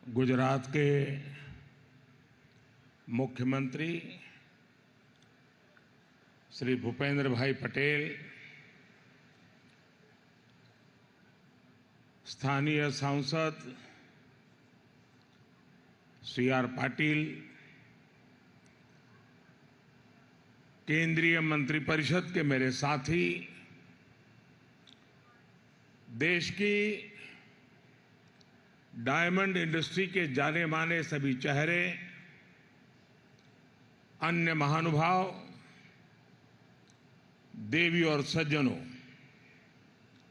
गुजरात के मुख्यमंत्री श्री भूपेंद्र भाई पटेल, स्थानीय सांसद सी आर पाटिल, केंद्रीय मंत्रिपरिषद के मेरे साथी, देश की डायमंड इंडस्ट्री के जाने माने सभी चेहरे, अन्य महानुभाव, देवी और सज्जनों,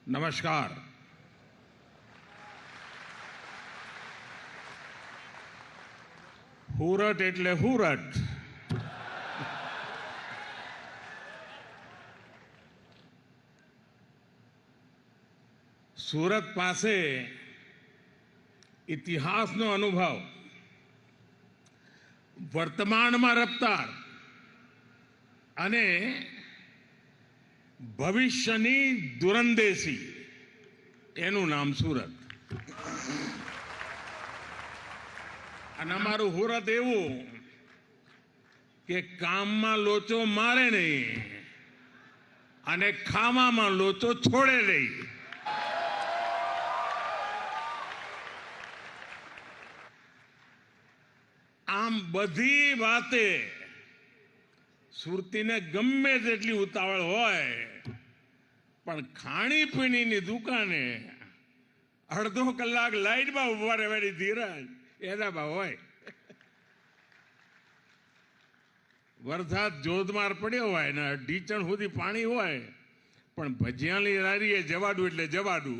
नमस्कार। हुरट एटले हुरट। सूरत पासे इतिहासનો અનુભવ, વર્તમાનમાં રફતાર અને ભવિષ્યની દૂરંદેશી, એનું નામ સુરત. અને અમારું સુરત એવું કે કામમાં લોચો મારે નહીં અને ખાવામાં લોચો છોડે નહીં. આમ બધી વાતે સુરતીને ગમે તેટલી ઉતાવળ હોય, પણ ખાણીપીણીની દુકાને અડધો કલાક લાઈટમાં ઉભા રહેવાની ધીરજ એનામાં હોય. વરસાદ જોધમાર પડ્યો હોય ને ઢીચણ સુધી પાણી હોય, પણ ભજીયાની લારીએ જવાડું એટલે જવાડું.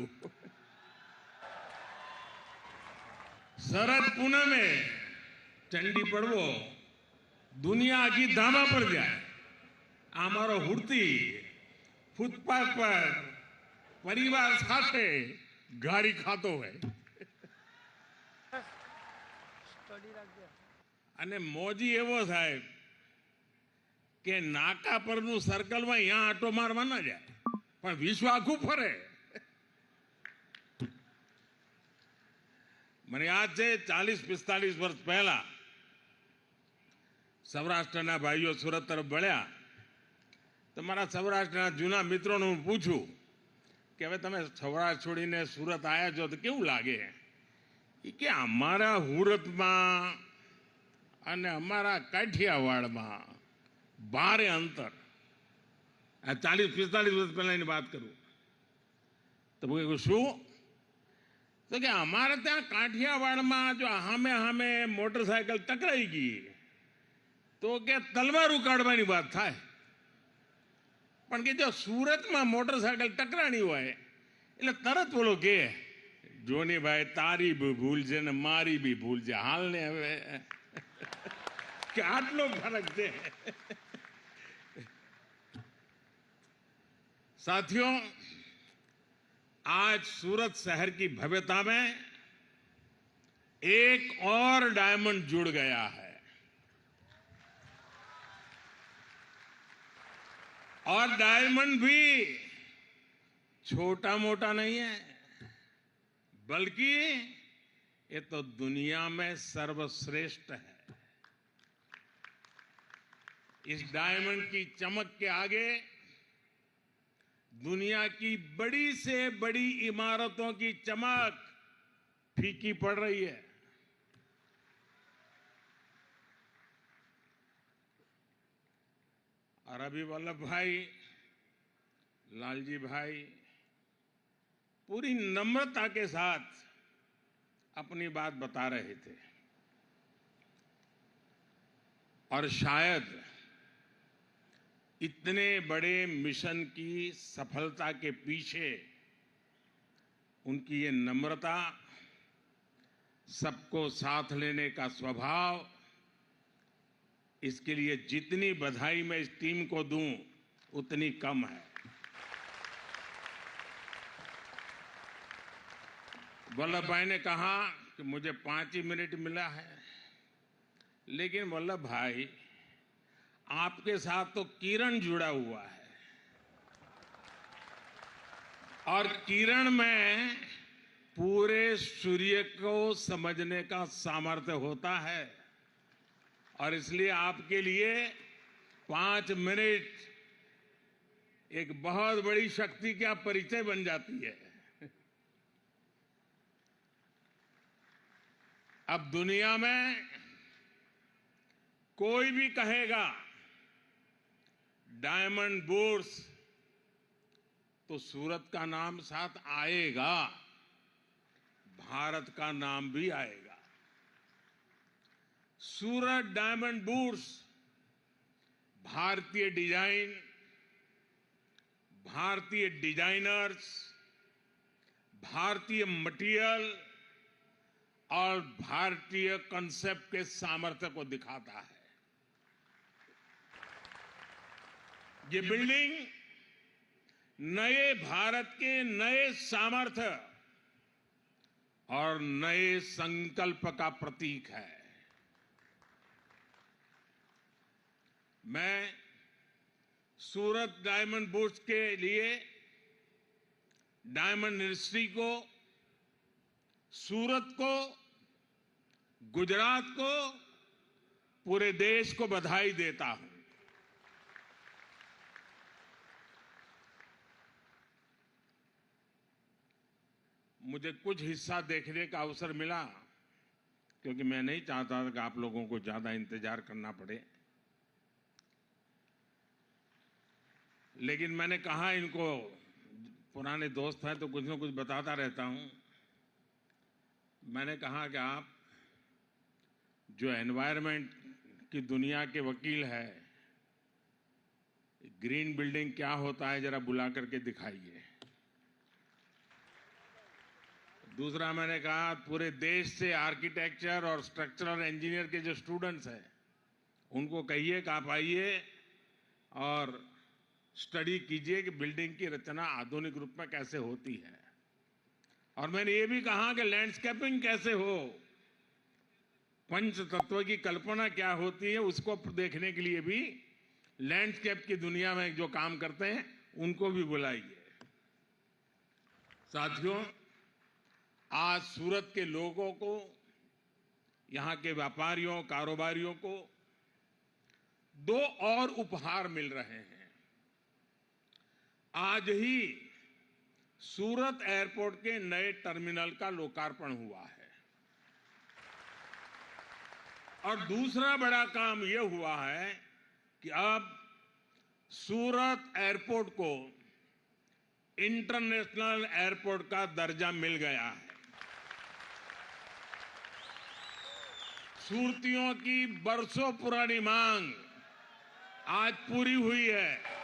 શરદ પૂનમે चंडी पड़वो दुनिया आखी धामा पर जाए. आमारो हुड़ती फूटपाथ पर परिवार साथे गाड़ी खातो है अने मोजी एवो साहेब के नाका परनु सर्कल में यहाँ आटो मारवा ना जाए, पण विश्व आखू फरे. મને યાદ છે 40-45 વર્ષ પહેલા સૌરાષ્ટ્રના ભાઈઓ સુરત તરફ વળ્યા તો મારા સૌરાષ્ટ્રના જૂના મિત્રોને હું પૂછું કે હવે તમે સૌરાષ્ટ્ર છોડીને સુરત આવ્યા છો તો કેવું લાગે? એ કે અમારા સુરતમાં અને અમારા કાઠિયાવાડમાં ભારે અંતર. 40-45 વર્ષ પહેલાની વાત કરું તો હું શું तो कि हमारे ત્યાં કાઠિયાવાડમાં જો હામે હામે મોટરસાયકલ ટકરાઈ ગઈ તો કે તલવાર ઉકાળવાની વાત થાય, પણ કે જો સુરતમાં મોટરસાયકલ ટકરાણી હોય એટલે તરત બોલો કે જોની ભાઈ તારી બી ભૂલ છે ને મારી બી ભૂલ છે. હાલને હવે કે આટલો ફરક છે. साथियों, आज सूरत शहर की भव्यता में एक और डायमंड जुड़ गया है. और डायमंड भी छोटा मोटा नहीं है, बल्कि ये तो दुनिया में सर्वश्रेष्ठ है. इस डायमंड की चमक के आगे दुनिया की बड़ी से बड़ी इमारतों की चमक फीकी पड़ रही है. और अभी वल्लभ भाई, लालजी भाई पूरी नम्रता के साथ अपनी बात बता रहे थे. और शायद इतने बड़े मिशन की सफलता के पीछे उनकी ये नम्रता, सबको साथ लेने का स्वभाव, इसके लिए जितनी बधाई मैं इस टीम को दूं उतनी कम है. वल्लभ भाई ने कहा कि मुझे 5 ही मिनट मिला है, लेकिन वल्लभ भाई आपके साथ तो किरण जुड़ा हुआ है और किरण में पूरे सूर्य को समझने का सामर्थ्य होता है। और इसलिए आपके लिए 5 मिनट एक बहुत बड़ी शक्ति का परिचय बन जाती है। अब दुनिया में कोई भी कहेगा डायमंड बुर्स, तो सूरत का नाम साथ आएगा, भारत का नाम भी आएगा। सूरत डायमंड बुर्स भारतीय डिजाइन, भारतीय डिजाइनर्स, भारतीय मटेरियल और भारतीय कंसेप्ट के सामर्थ्य को दिखाता है। ये बिल्डिंग नए भारत के नए सामर्थ्य और नए संकल्प का प्रतीक है। मैं सूरत डायमंड बुर्स के लिए डायमंड इंडस्ट्री को, सूरत को, गुजरात को, पूरे देश को बधाई देता हूं। मुझे कुछ हिस्सा देखने का अवसर मिला, क्योंकि मैं नहीं चाहता था कि आप लोगों को ज्यादा इंतजार करना पड़े। लेकिन मैंने कहा इनको, पुराने दोस्त हैं तो कुछ न कुछ बताता रहता हूं। मैंने कहा कि आप जो एनवायरनमेंट की दुनिया के वकील है, ग्रीन बिल्डिंग क्या होता है जरा बुला करके दिखाइए। दूसरा मैंने कहा पूरे देश से आर्किटेक्चर और स्ट्रक्चरल इंजीनियर के जो स्टूडेंट्स हैं उनको कहिए कि आप आइए और स्टडी कीजिए कि बिल्डिंग की रचना आधुनिक रूप में कैसे होती है। और मैंने ये भी कहा कि लैंडस्केपिंग कैसे हो, पंच तत्व की कल्पना क्या होती है, उसको देखने के लिए भी लैंडस्केप की दुनिया में जो काम करते हैं उनको भी बुलाइए। साथियों, आज सूरत के लोगों को, यहां के व्यापारियों, कारोबारियों को 2 और उपहार मिल रहे हैं। आज ही सूरत एयरपोर्ट के नए टर्मिनल का लोकार्पण हुआ है और दूसरा बड़ा काम यह हुआ है कि अब सूरत एयरपोर्ट को इंटरनेशनल एयरपोर्ट का दर्जा मिल गया है। सूरतियों की बरसों पुरानी मांग आज पूरी हुई है।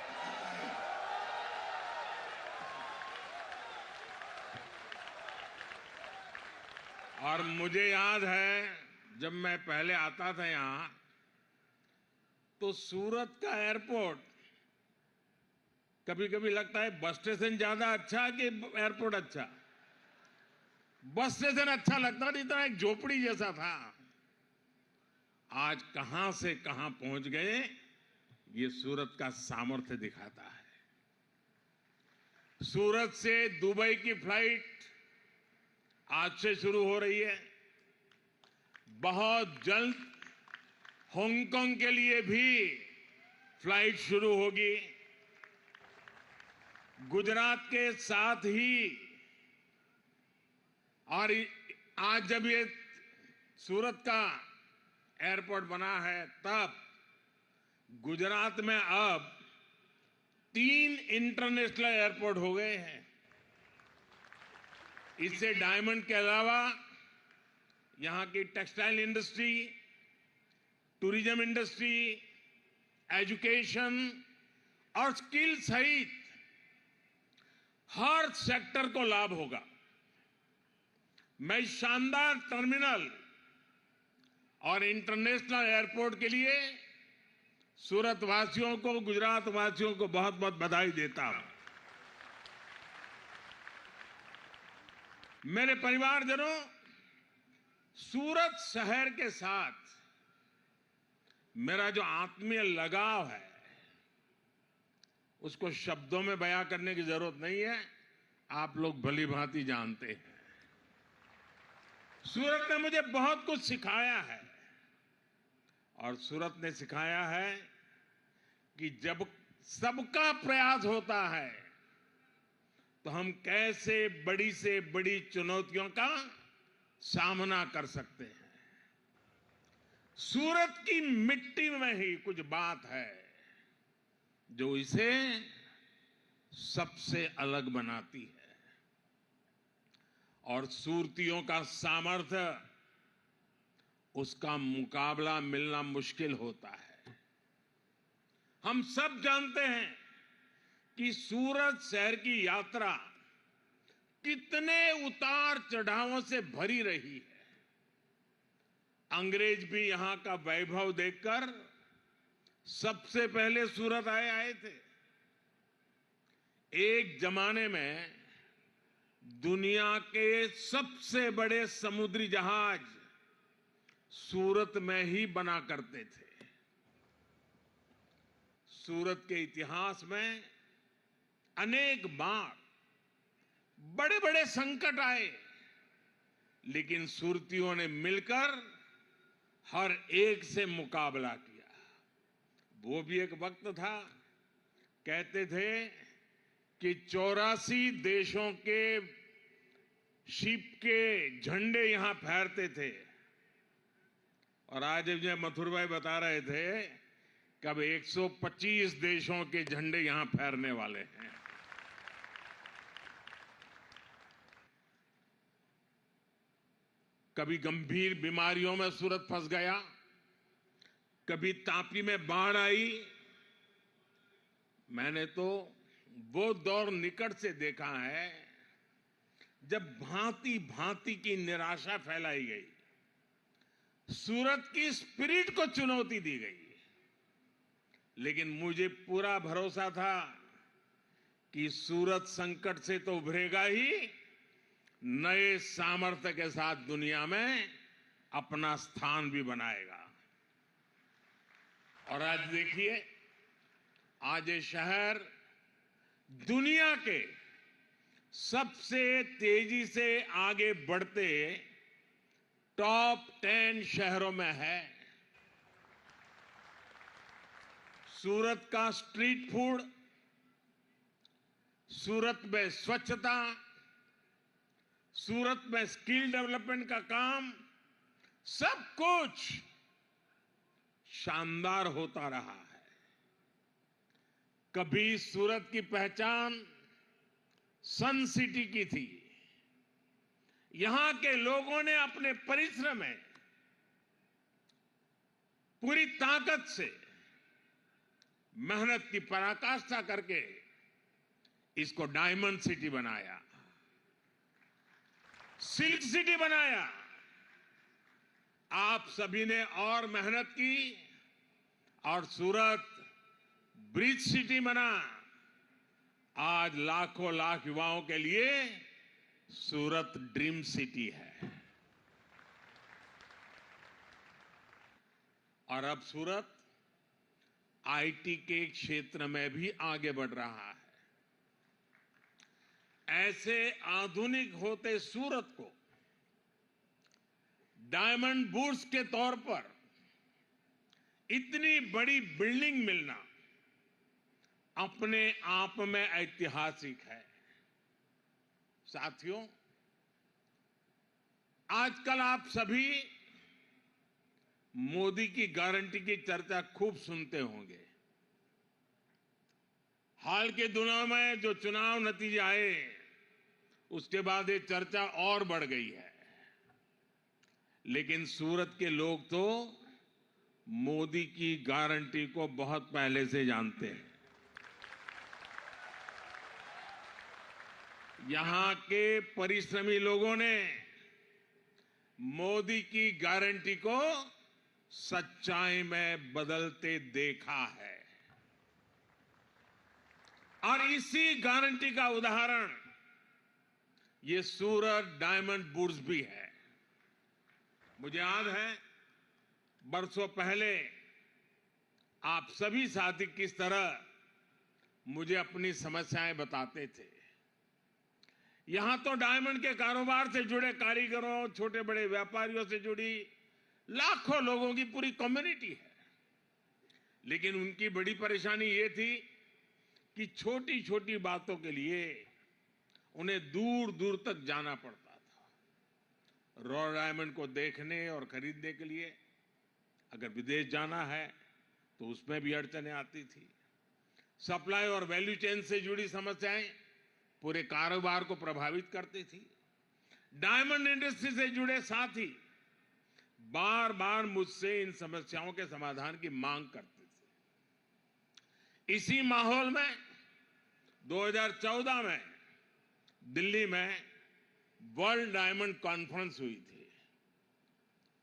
और मुझे याद है जब मैं पहले आता था यहां, तो सूरत का एयरपोर्ट कभी कभी लगता है बस स्टेशन ज्यादा अच्छा कि एयरपोर्ट अच्छा। बस स्टेशन अच्छा लगता नहीं था, एक झोपड़ी जैसा था। आज कहां से कहां पहुंच गए, ये सूरत का सामर्थ्य दिखाता है। सूरत से दुबई की फ्लाइट आज से शुरू हो रही है। बहुत जल्द हांगकांग के लिए भी फ्लाइट शुरू होगी। गुजरात के साथ ही, और आज जब ये सूरत का एयरपोर्ट बना है, तब गुजरात में अब 3 इंटरनेशनल एयरपोर्ट हो गए हैं। इससे डायमंड के अलावा यहां की textile industry, tourism industry, education और स्किल सहित हर सेक्टर को लाभ होगा। मैं इस शानदार टर्मिनल और इंटरनेशनल एयरपोर्ट के लिए सूरत वासियों को, गुजरात वासियों को बहुत बहुत बधाई देता हूं। मेरे परिवारजनों, सूरत शहर के साथ मेरा जो आत्मीय लगाव है उसको शब्दों में बयां करने की जरूरत नहीं है, आप लोग भली भांति जानते हैं। सूरत ने मुझे बहुत कुछ सिखाया है और सूरत ने सिखाया है कि जब सबका प्रयास होता है तो हम कैसे बड़ी से बड़ी चुनौतियों का सामना कर सकते हैं। सूरत की मिट्टी में ही कुछ बात है जो इसे सबसे अलग बनाती है और सूरतियों का सामर्थ्य, उसका मुकाबला मिलना मुश्किल होता है। हम सब जानते हैं कि सूरत शहर की यात्रा कितने उतार चढ़ावों से भरी रही है। अंग्रेज भी यहां का वैभव देखकर सबसे पहले सूरत आए थे। एक जमाने में दुनिया के सबसे बड़े समुद्री जहाज सूरत में ही बना करते थे। सूरत के इतिहास में अनेक बार बड़े बड़े संकट आए, लेकिन सूरतियों ने मिलकर हर एक से मुकाबला किया। वो भी एक वक्त था, कहते थे कि 84 देशों के शिप के झंडे यहां फहरते थे और आज मुझे मथुर भाई बता रहे थे कब 125 देशों के झंडे यहां फहरने वाले हैं। कभी गंभीर बीमारियों में सूरत फंस गया, कभी तापी में बाढ़ आई। मैंने तो वो दौर निकट से देखा है जब भांति भांति की निराशा फैलाई गई, सूरत की स्पिरिट को चुनौती दी गई। लेकिन मुझे पूरा भरोसा था कि सूरत संकट से तो उभरेगा ही, नए सामर्थ्य के साथ दुनिया में अपना स्थान भी बनाएगा। और आज देखिए, आज ये शहर दुनिया के सबसे तेजी से आगे बढ़ते टॉप 10 शहरों में है। सूरत का स्ट्रीट फूड, सूरत में स्वच्छता, सूरत में स्किल डेवलपमेंट का काम, सब कुछ शानदार होता रहा है। कभी सूरत की पहचान सन सिटी की थी। यहां के लोगों ने अपने परिश्रम में पूरी ताकत से मेहनत की पराकाष्ठा करके इसको डायमंड सिटी बनाया, सिल्क सिटी बनाया। आप सभी ने और मेहनत की और सूरत ब्रिज सिटी बना। आज लाखों लाख युवाओं के लिए सूरत ड्रीम सिटी है। और अब सूरत आईटी के क्षेत्र में भी आगे बढ़ रहा है। ऐसे आधुनिक होते सूरत को डायमंड बुर्स के तौर पर इतनी बड़ी बिल्डिंग मिलना अपने आप में ऐतिहासिक है। साथियों, आजकल आप सभी मोदी की गारंटी की चर्चा खूब सुनते होंगे। हाल के दिनों में जो चुनाव नतीजे आए, उसके बाद ये चर्चा और बढ़ गई है। लेकिन सूरत के लोग तो मोदी की गारंटी को बहुत पहले से जानते हैं। यहां के परिश्रमी लोगों ने मोदी की गारंटी को सच्चाई में बदलते देखा है और इसी गारंटी का उदाहरण ये सूरत डायमंड बुर्स भी है। मुझे याद है बरसों पहले आप सभी साथी किस तरह मुझे अपनी समस्याएं बताते थे। यहां तो डायमंड के कारोबार से जुड़े कारीगरों, छोटे बड़े व्यापारियों से जुड़ी लाखों लोगों की पूरी कम्युनिटी है। लेकिन उनकी बड़ी परेशानी ये थी कि छोटी छोटी बातों के लिए उन्हें दूर दूर तक जाना पड़ता था। रॉ डायमंड को देखने और खरीदने के लिए अगर विदेश जाना है तो उसमें भी अड़चनें आती थी। सप्लाई और वैल्यू चेन से जुड़ी समस्याएं पूरे कारोबार को प्रभावित करती थी। डायमंड इंडस्ट्री से जुड़े साथी बार बार मुझसे इन समस्याओं के समाधान की मांग करते थे। इसी माहौल में 2014 में दिल्ली में वर्ल्ड डायमंड कॉन्फ्रेंस हुई थी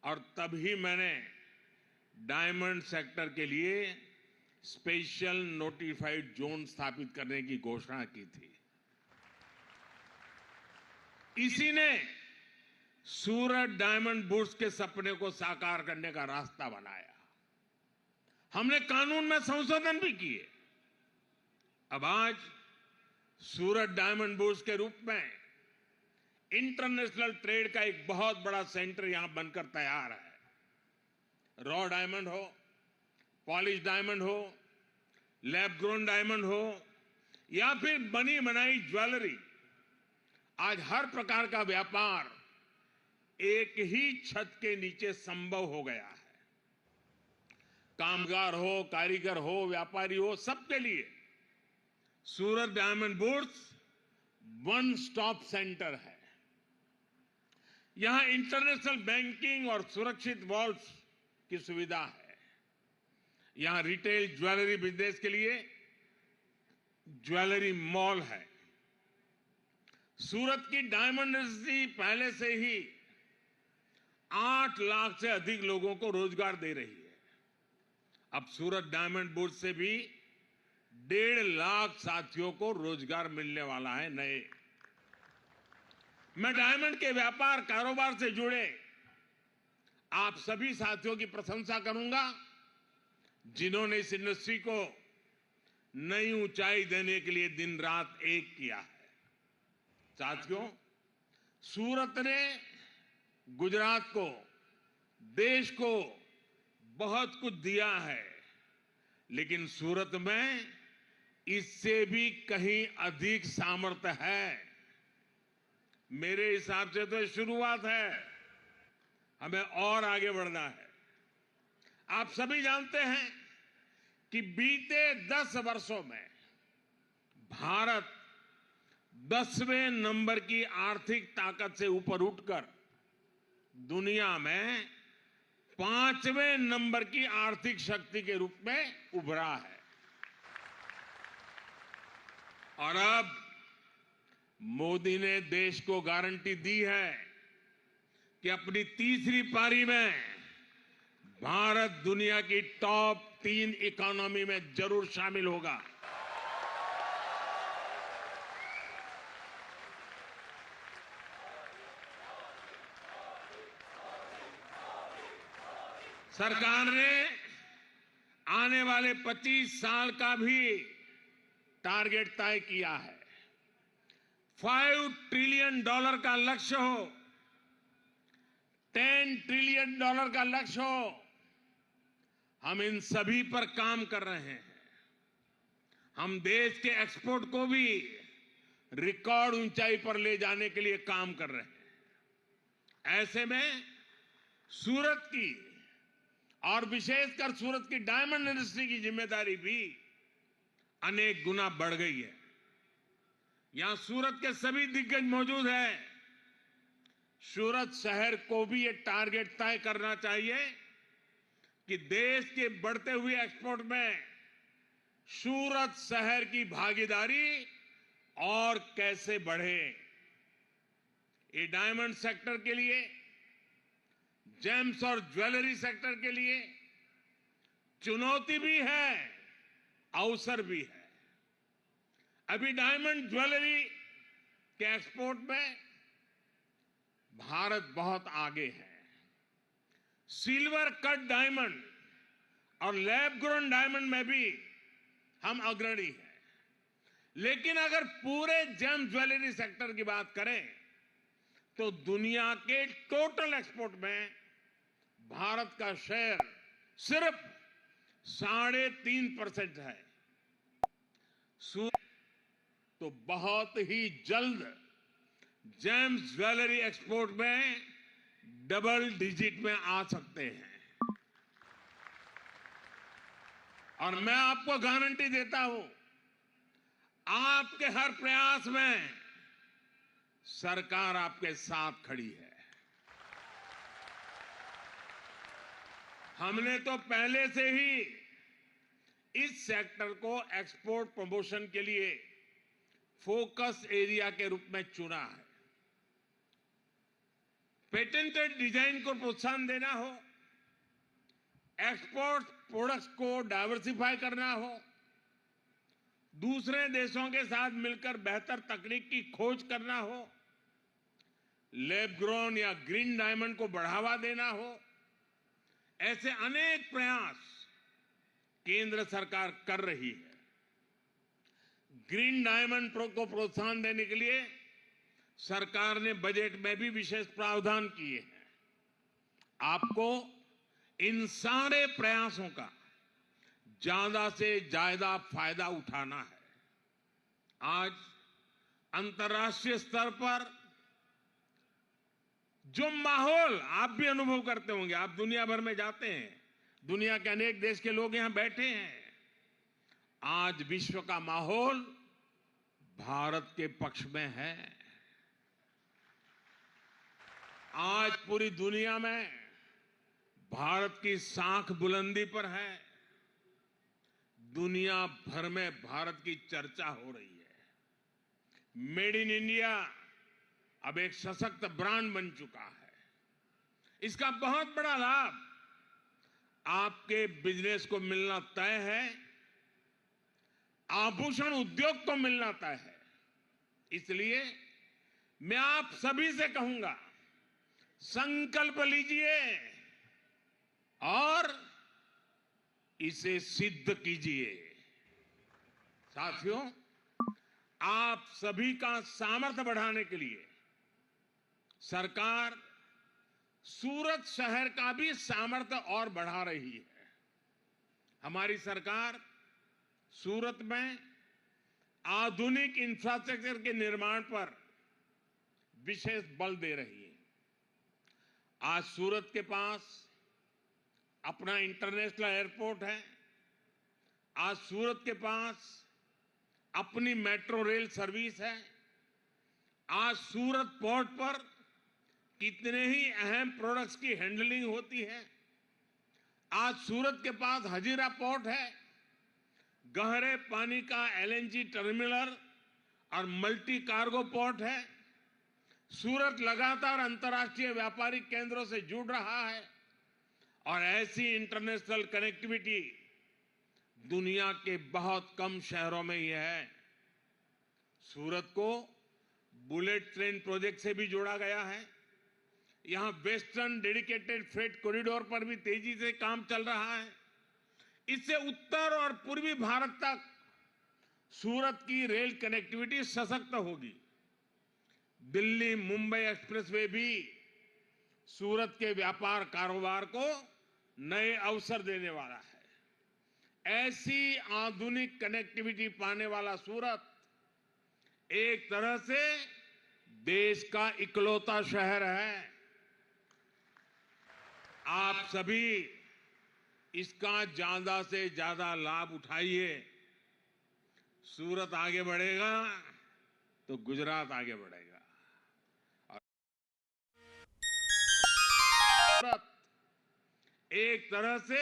और तभी मैंने डायमंड सेक्टर के लिए स्पेशल नोटिफाइड जोन स्थापित करने की घोषणा की थी। इसी ने सूरत डायमंड बुर्स के सपने को साकार करने का रास्ता बनाया। हमने कानून में संशोधन भी किए। अब आज सूरत डायमंड बुर्स के रूप में इंटरनेशनल ट्रेड का एक बहुत बड़ा सेंटर यहां बनकर तैयार है। रॉ डायमंड हो, पॉलिश डायमंड हो, लैब ग्रोन डायमंड हो या फिर बनी बनाई ज्वेलरी, आज हर प्रकार का व्यापार एक ही छत के नीचे संभव हो गया है। कामगार हो, कारीगर हो, व्यापारी हो, सबके लिए Surat diamond Bourse one stop centre है। यहां इंटरनेशनल बैंकिंग और सुरक्षित वॉल्ट्स की सुविधा है। यहां रिटेल ज्वेलरी बिजनेस के लिए ज्वेलरी मॉल है। सूरत की डायमंड इंडस्ट्री पहले से ही 8 लाख से अधिक लोगों को रोजगार दे रही है। अब सूरत डायमंड बुर्स से भी 1.5 लाख साथियों को रोजगार मिलने वाला है नए। मैं डायमंड के व्यापार कारोबार से जुड़े आप सभी साथियों की प्रशंसा करूंगा जिन्होंने इस इंडस्ट्री को नई ऊंचाई देने के लिए दिन रात एक किया है। साथियों, सूरत ने गुजरात को, देश को बहुत कुछ दिया है, लेकिन सूरत में इससे भी कहीं अधिक सामर्थ्य है। मेरे हिसाब से तो ये शुरुआत है, हमें और आगे बढ़ना है। आप सभी जानते हैं कि बीते 10 वर्षों में भारत 10वें नंबर की आर्थिक ताकत से ऊपर उठकर दुनिया में 5वें नंबर की आर्थिक शक्ति के रूप में उभरा है। और अब मोदी ने देश को गारंटी दी है कि अपनी तीसरी पारी में भारत दुनिया की टॉप 3 इकोनॉमी में जरूर शामिल होगा। सरकार ने आने वाले 25 साल का भी टारगेट तय किया है। $5 ट्रिलियन का लक्ष्य हो, $10 ट्रिलियन का लक्ष्य हो, हम इन सभी पर काम कर रहे हैं। हम देश के एक्सपोर्ट को भी रिकॉर्ड ऊंचाई पर ले जाने के लिए काम कर रहे हैं। ऐसे में सूरत की और विशेषकर सूरत की डायमंड इंडस्ट्री की जिम्मेदारी भी अनेक गुना बढ़ गई है। यहां सूरत के सभी दिग्गज मौजूद हैं। सूरत शहर को भी ये टारगेट तय करना चाहिए कि देश के बढ़ते हुए एक्सपोर्ट में सूरत शहर की भागीदारी और कैसे बढ़े। ये डायमंड सेक्टर के लिए, जेम्स और ज्वेलरी सेक्टर के लिए चुनौती भी है, अवसर भी है। अभी डायमंड ज्वेलरी के एक्सपोर्ट में भारत बहुत आगे है। सिल्वर कट डायमंड और लैब ग्रोन डायमंड में भी हम अग्रणी हैं। लेकिन अगर पूरे जेम ज्वेलरी सेक्टर की बात करें तो दुनिया के टोटल एक्सपोर्ट में भारत का शेयर सिर्फ 3.5% है। तो बहुत ही जल्द जेम्स ज्वेलरी एक्सपोर्ट में डबल डिजिट में आ सकते हैं। और मैं आपको गारंटी देता हूं, आपके हर प्रयास में सरकार आपके साथ खड़ी है। हमने तो पहले से ही इस सेक्टर को एक्सपोर्ट प्रमोशन के लिए फोकस एरिया के रूप में चुना है। पेटेंटेड डिजाइन को प्रोत्साहन देना हो, एक्सपोर्ट प्रोडक्ट्स को डाइवर्सिफाई करना हो, दूसरे देशों के साथ मिलकर बेहतर तकनीक की खोज करना हो, लैब ग्रोन या ग्रीन डायमंड को बढ़ावा देना हो, ऐसे अनेक प्रयास केंद्र सरकार कर रही है। ग्रीन डायमंड को प्रोत्साहन देने के लिए सरकार ने बजट में भी विशेष प्रावधान किए हैं। आपको इन सारे प्रयासों का ज्यादा से ज्यादा फायदा उठाना है। आज अंतर्राष्ट्रीय स्तर पर जो माहौल आप भी अनुभव करते होंगे, आप दुनिया भर में जाते हैं, दुनिया के अनेक देश के लोग यहां बैठे हैं। आज विश्व का माहौल भारत के पक्ष में है। आज पूरी दुनिया में भारत की साख बुलंदी पर है। दुनिया भर में भारत की चर्चा हो रही है। मेड इन इंडिया अब एक सशक्त ब्रांड बन चुका है। इसका बहुत बड़ा लाभ आपके बिजनेस को मिलना तय है, आभूषण उद्योग को मिलना तय है। इसलिए मैं आप सभी से कहूंगा, संकल्प लीजिए और इसे सिद्ध कीजिए। साथियों, आप सभी का सामर्थ्य बढ़ाने के लिए सरकार सूरत शहर का भी सामर्थ्य और बढ़ा रही है। हमारी सरकार सूरत में आधुनिक इंफ्रास्ट्रक्चर के निर्माण पर विशेष बल दे रही है। आज सूरत के पास अपना इंटरनेशनल एयरपोर्ट है। आज सूरत के पास अपनी मेट्रो रेल सर्विस है। आज सूरत पोर्ट पर कितने ही अहम प्रोडक्ट्स की हैंडलिंग होती है। आज सूरत के पास हजीरा पोर्ट है, गहरे पानी का एलएनजी टर्मिनल और मल्टी कार्गो पोर्ट है। सूरत लगातार अंतर्राष्ट्रीय व्यापारिक केंद्रों से जुड़ रहा है और ऐसी इंटरनेशनल कनेक्टिविटी दुनिया के बहुत कम शहरों में ही है। सूरत को बुलेट ट्रेन प्रोजेक्ट से भी जोड़ा गया है। यहां वेस्टर्न डेडिकेटेड फ्रेट कॉरिडोर पर भी तेजी से काम चल रहा है। इससे उत्तर और पूर्वी भारत तक सूरत की रेल कनेक्टिविटी सशक्त होगी। दिल्ली मुंबई एक्सप्रेसवे भी सूरत के व्यापार कारोबार को नए अवसर देने वाला है। ऐसी आधुनिक कनेक्टिविटी पाने वाला सूरत एक तरह से देश का इकलौता शहर है। आप सभी इसका ज्यादा से ज्यादा लाभ उठाइए। सूरत आगे बढ़ेगा तो गुजरात आगे बढ़ेगा। सूरत एक तरह से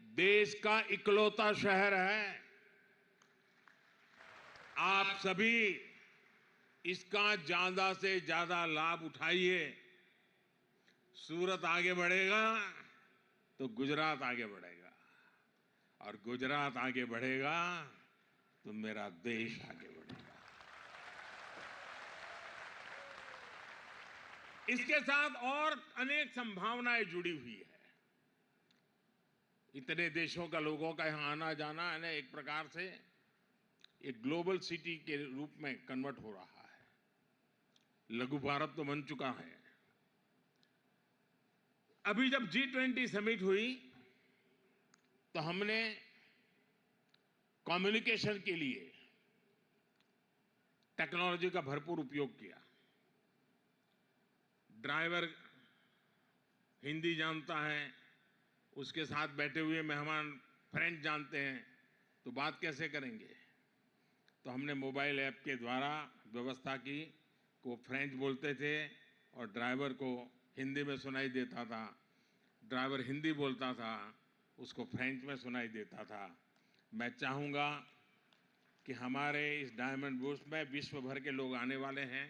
देश का इकलौता शहर है। आप सभी इसका ज्यादा से ज्यादा लाभ उठाइए। सूरत आगे बढ़ेगा तो गुजरात आगे बढ़ेगा और गुजरात आगे बढ़ेगा तो मेरा देश आगे बढ़ेगा। इसके साथ और अनेक संभावनाएं जुड़ी हुई है। इतने देशों का लोगों का यहां आना जाना है, एक प्रकार से एक ग्लोबल सिटी के रूप में कन्वर्ट हो रहा है। लघु भारत तो बन चुका है। अभी जब G20 समिट हुई तो हमने कम्युनिकेशन के लिए टेक्नोलॉजी का भरपूर उपयोग किया। ड्राइवर हिंदी जानता है, उसके साथ बैठे हुए मेहमान फ्रेंच जानते हैं, तो बात कैसे करेंगे? तो हमने मोबाइल ऐप के द्वारा व्यवस्था की कि वो फ्रेंच बोलते थे और ड्राइवर को हिंदी में सुनाई देता था। ड्राइवर हिंदी बोलता था, उसको फ्रेंच में सुनाई देता था। मैं चाहूँगा कि हमारे इस डायमंड बुर्स में विश्व भर के लोग आने वाले हैं।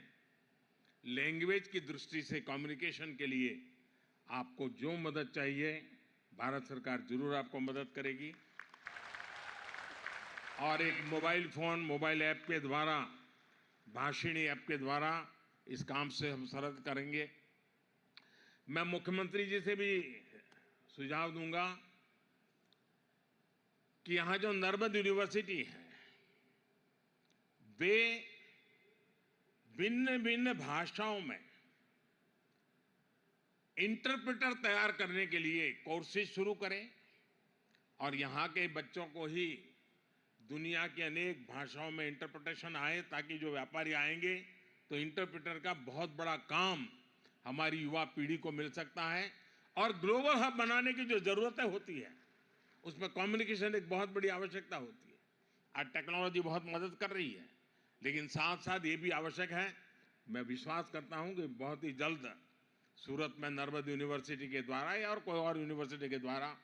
लैंग्वेज की दृष्टि से कम्युनिकेशन के लिए आपको जो मदद चाहिए, भारत सरकार जरूर आपको मदद करेगी। और एक मोबाइल फोन, मोबाइल ऐप के द्वारा, भाषिणी ऐप के द्वारा इस काम से हम सरल करेंगे। मैं मुख्यमंत्री जी से भी सुझाव दूंगा कि यहां जो नर्मद यूनिवर्सिटी है, वे भिन्न भिन्न भाषाओं में इंटरप्रेटर तैयार करने के लिए कोर्सेज शुरू करें और यहाँ के बच्चों को ही दुनिया की अनेक भाषाओं में इंटरप्रिटेशन आए, ताकि जो व्यापारी आएंगे तो इंटरप्रेटर का बहुत बड़ा काम हमारी युवा पीढ़ी को मिल सकता है। और ग्लोबल हब बनाने की जो जरूरतें होती है, उसमें कम्युनिकेशन एक बहुत बड़ी आवश्यकता होती है। आज टेक्नोलॉजी बहुत मदद कर रही है, लेकिन साथ साथ ये भी आवश्यक है। मैं विश्वास करता हूं कि बहुत ही जल्द सूरत में नर्मद यूनिवर्सिटी के द्वारा या और कोई और यूनिवर्सिटी के द्वारा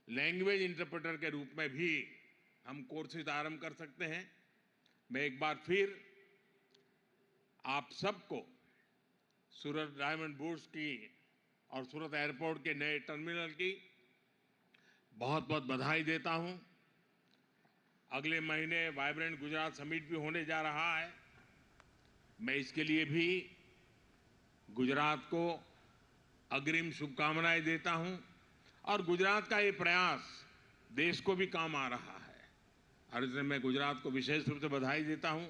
लैंग्वेज इंटरप्रेटर के रूप में भी हम कोर्सेज आरंभ कर सकते हैं। मैं एक बार फिर आप सबको सूरत डायमंड बुर्स की और सूरत एयरपोर्ट के नए टर्मिनल की बहुत बहुत बधाई देता हूं। अगले महीने वाइब्रेंट गुजरात समिट भी होने जा रहा है। मैं इसके लिए भी गुजरात को अग्रिम शुभकामनाएं देता हूं और गुजरात का ये प्रयास देश को भी काम आ रहा है और इसलिए मैं गुजरात को विशेष रूप से बधाई देता हूं।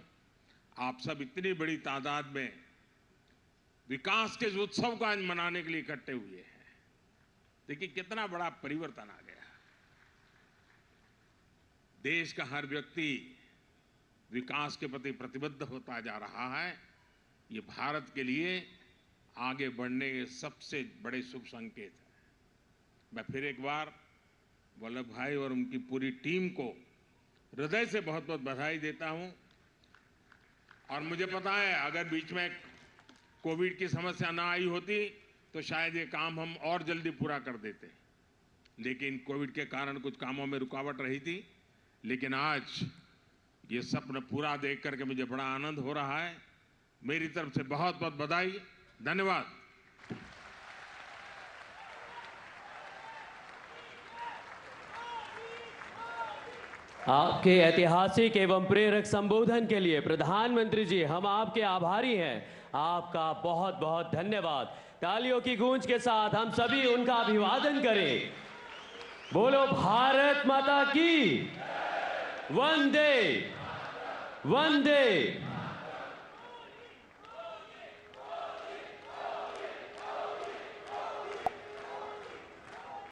आप सब इतनी बड़ी तादाद में विकास के इस उत्सव को आज मनाने के लिए इकट्ठे हुए हैं। देखिए कितना बड़ा परिवर्तन आ गया। देश का हर व्यक्ति विकास के प्रति प्रतिबद्ध होता जा रहा है। ये भारत के लिए आगे बढ़ने के सबसे बड़े शुभ संकेत है। मैं फिर एक बार वल्लभ भाई और उनकी पूरी टीम को हृदय से बहुत बहुत बधाई देता हूं। और मुझे पता है अगर बीच में कोविड की समस्या ना आई होती तो शायद ये काम हम और जल्दी पूरा कर देते, लेकिन कोविड के कारण कुछ कामों में रुकावट रही थी। लेकिन आज ये सपना पूरा देख करके मुझे बड़ा आनंद हो रहा है। मेरी तरफ से बहुत बहुत बधाई, धन्यवाद। आपके ऐतिहासिक एवं प्रेरक संबोधन के लिए प्रधानमंत्री जी हम आपके आभारी हैं। आपका बहुत बहुत धन्यवाद। तालियों की गूंज के साथ हम सभी उनका अभिवादन करें। बोलो भारत माता की। वंदे वंदे